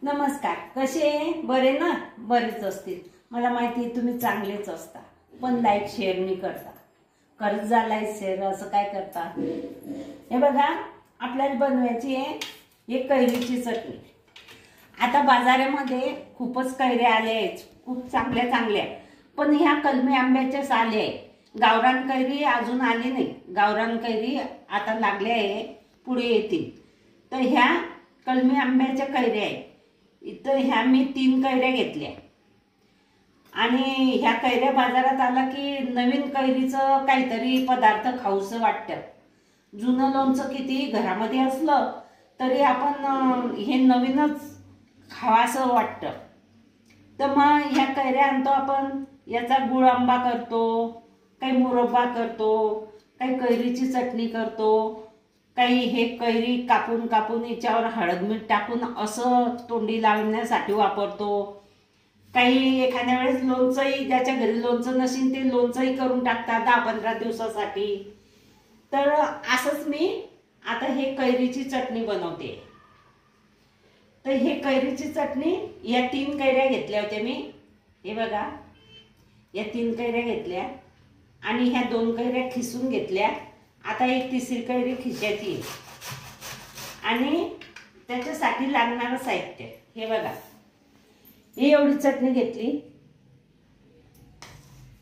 नमस्कार, कसे बरे ना? बरेच असतील, मला माहिती आहे तुम्ही चांगलेच असता, पण लाईक शेअर नाही करता. करत जा लाईक शेअर, असं काय करता? हे बघा, आपल्याला बनवायची आहे एक कैरीची चटणी. आता बाजारामध्ये खूपच कैऱ्या आल्या आहेत, खूप चांगल्या चांगल्या, पण ह्या कलमी आंब्याच्याच आल्या आहे. गावरान कैरी अजून आली नाही. गावरान कैरी आता लागल्या आहे, पुढे येतील. तर ह्या कलमी आंब्याच्या कैऱ्या आहे. इथं ह्या मी 3 कैऱ्या घेतल्या आणि ह्या कैऱ्या बाजारात आला की नवीन कैरीचं काहीतरी पदार्थ खाऊसं वाटतं. जुनं लोणचं किती घरामध्ये असलं तरी आपण हे नवीनच खावासं वाटतं. तर मग ह्या कैऱ्या आणतो आपण, याचा गुळ आंबा करतो, काही मुरब्बा करतो, काही कैरीची चटणी करतो, काही हे कैरी कापून कापून याच्यावर हळद मीठ टाकून असं तोंडी लावण्यासाठी वापरतो. काही एखाद्या वेळेस लोणचंही, ज्याच्या घरी लोणचं नसेल ते लोणचंही करून टाकतात 10-15 दिवसासाठी. तर असंच मी आता हे कैरीची चटणी बनवते. तर हे कैरीची चटणी, या 3 कैऱ्या घेतल्या होत्या मी. हे बघा, या 3 कैऱ्या घेतल्या आणि ह्या 2 कैऱ्या खिसून घेतल्या. आता एक तिसरी कैरी खिसायची आहे आणि त्याच्यासाठी लागणारं साहित्य हे बघा. ही एवढी चटणी घेतली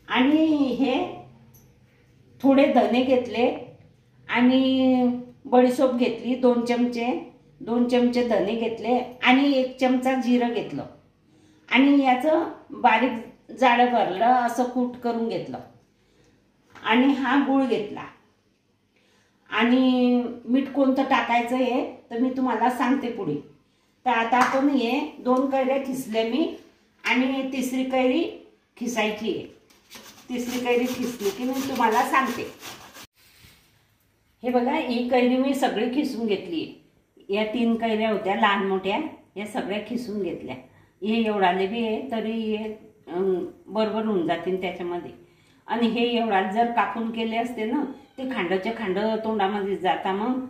आणि हे थोडे धने घेतले आणि बडीशोप घेतली 2 चमचे. 2 चमचे धने घेतले आणि 1 चमचा जिरं घेतलं आणि याचं बारीक जाडं भरलं असं कूट करून घेतलं आणि हा गूळ घेतला. आणि मीठ कोणतं टाकायचं आहे तर मी तुम्हाला सांगते पुढे. तर आता आपण हे 2 कैऱ्या खिसल्या मी आणि तिसरी कैरी खिसायची आहे. तिसरी कैरी खिसली की मी तुम्हाला सांगते. हे बघा, ही कैरी मी सगळी खिसून घेतली. या 3 कैऱ्या होत्या लहान मोठ्या, या सगळ्या खिसून घेतल्या. हे एवढाले बी आहे तरी हे बरोबर होऊन जातील त्याच्यामध्ये. आणि हे एवढा जर कापून केले असते ना ते खांडाचे खांड तोंडामध्ये जाता, मग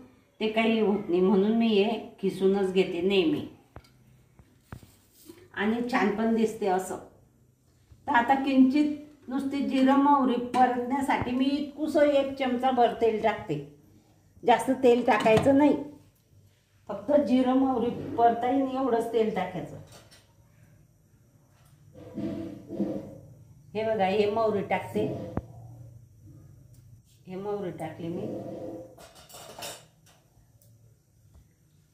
ते काही होत नाही. म्हणून मी हे खिसूनच घेते नेहमी आणि छान पण दिसते असं. तर आता किंचित नुसती जिरं मोहरी परतण्यासाठी मी इतकुसं 1 चमचा भर तेल टाकते. जास्त तेल टाकायचं नाही, फक्त जिरं मोहरी परता येईल एवढंच तेल टाकायचं. हे बघा, हे मोहरी टाकते. हे मोहरी टाकली मी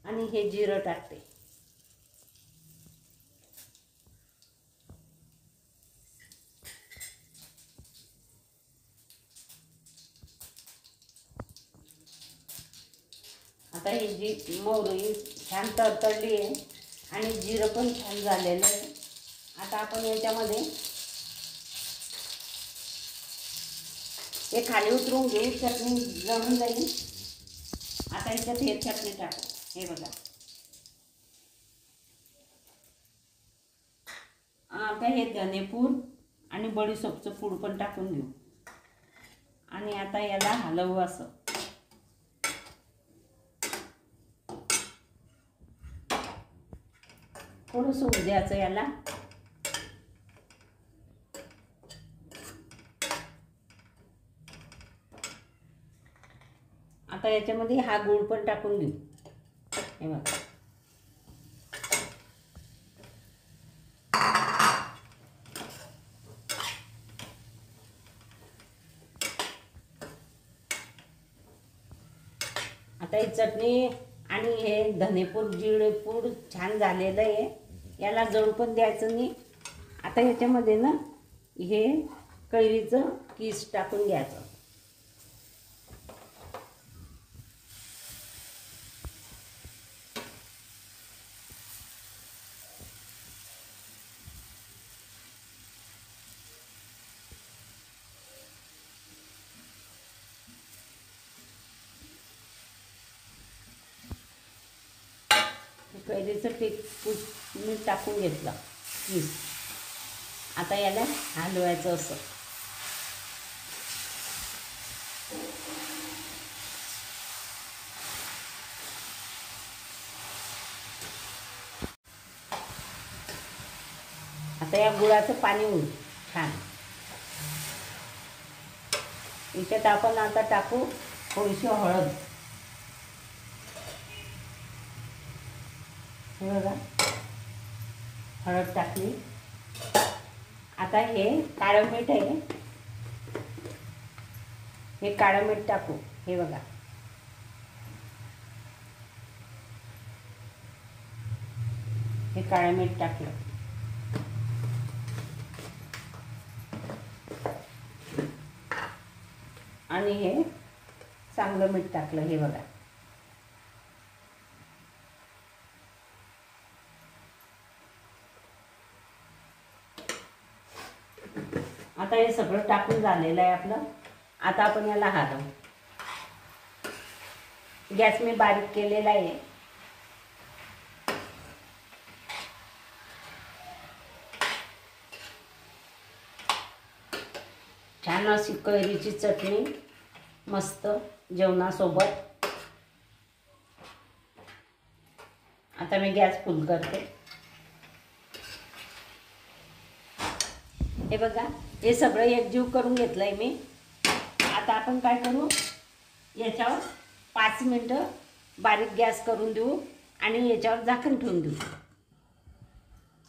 आणि हे जिरं टाकते. आता ही जी मोहरी छान तडतडली आहे आणि जिरं पण छान झालेलं आहे. आता आपण याच्यामध्ये हे खाली उतरून घेऊ, चटणी जळून जाईल. आता याच्यात हे चटणी टाकू. हे बघा, आता हे धनेपूड आणि बडीशोपचं पूड पण टाकून घेऊ आणि आता याला हलवू असं. थोडंसं होऊ द्यायचं याला. आता याच्यामध्ये हा गूळ पण टाकून घेऊ. हे बघा, आता ही चटणी आणि हे धनेपूड जिरेपूड छान झालेलं आहे. याला जळू पण द्यायचं नाही. आता याच्यामध्ये ना हे कैरीचं किस टाकून घ्यायचं. कैरीचं मी टाकून घेतलं किस. आता याला हलवायचं असं. आता या गुळाचं पाणी होईल छान. याच्यात आपण आता टाकू थोडीशी हळद. हे बघा, हळद टाकली. आता हे काळं मीठ आहे, हे काळं मीठ टाकू. हे बघा, हे काळं मीठ टाकलं. आणि हे चांगलं मीठ टाकलं. हे बघा, आता हे सगळं टाकून झालेलं आहे आपलं. आता आपण याला हलवू. गॅस मी बारीक केलेला आहे. छान अशी कैरीची चटणी मस्त जेवणासोबत. आता मी गॅस फुल करते. हे बघा, हे सगळं एकजीव करून घेतलंय मी. आता आपण काय करू, याच्यावर 5 मिनिटं बारीक गॅस करून देऊ आणि याच्यावर झाकण ठेवून देऊ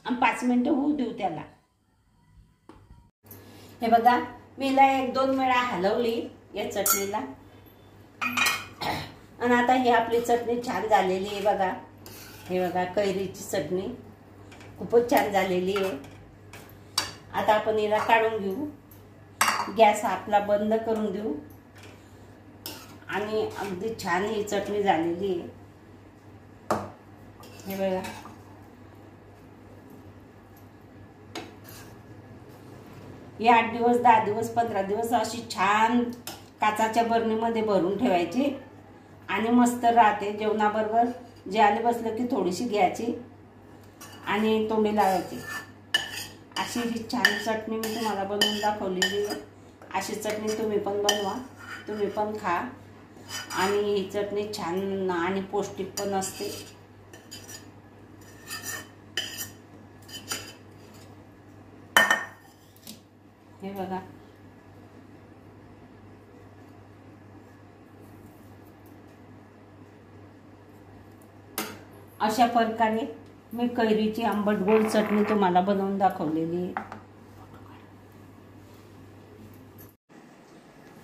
आणि 5 मिनिटं होऊ देऊ त्याला. हे बघा, मी हिला 1-2 वेळा हलवली या चटणीला. आणि आता ही आपली चटणी छान झालेली आहे बघा. हे बघा, कैरीची चटणी खूपच छान झालेली आहे. आता आपण हिला काढून घेऊ. गॅस आपला बंद करून देऊ आणि अगदी छान ही चटणी झालेली आहे. हे बघा, हे 8 दिवस 10 दिवस 15 दिवस अशी छान काचाच्या बरणीमध्ये भरून ठेवायची आणि मस्त राहते. जेवणाबरोबर जे आले बसलं की थोडीशी घ्यायची आणि तोंडी लावायची. अशी ही छान चटणी मी तुम्हाला बनवून दाखवलेली आहे. अशी चटणी तुम्ही पण बनवा, तुम्ही पण खा. आणि ही चटणी छान आणि पौष्टिक पण असते. हे बघा, अशा प्रकारे मी कैरीची आंबट गोड चटणी तुम्हाला बनवून दाखवलेली आहे.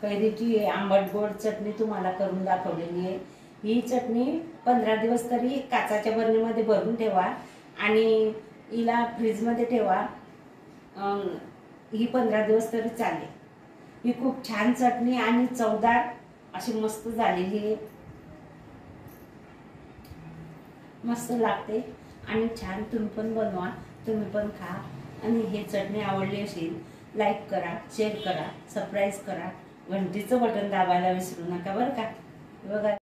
कैरीची आंबट गोड चटणी तुम्हाला करून दाखवलेली आहे. ही चटणी 15 दिवस तरी काचाच्या बरणीमध्ये भरून ठेवा आणि हिला फ्रीजमध्ये ठेवा. ही 15 दिवस तरी चालेल. ही खूप छान चटणी आणि चवदार अशी मस्त झालेली आहे. मस्त लागते आणि छान. तुम्ही पण बनवा, तुम्ही पण खा. आणि ही चटणी आवडली असेल लाईक करा, शेअर करा, सबस्क्राईब करा, घंटीचं बटन दाबायला विसरू नका बरं का. बघा.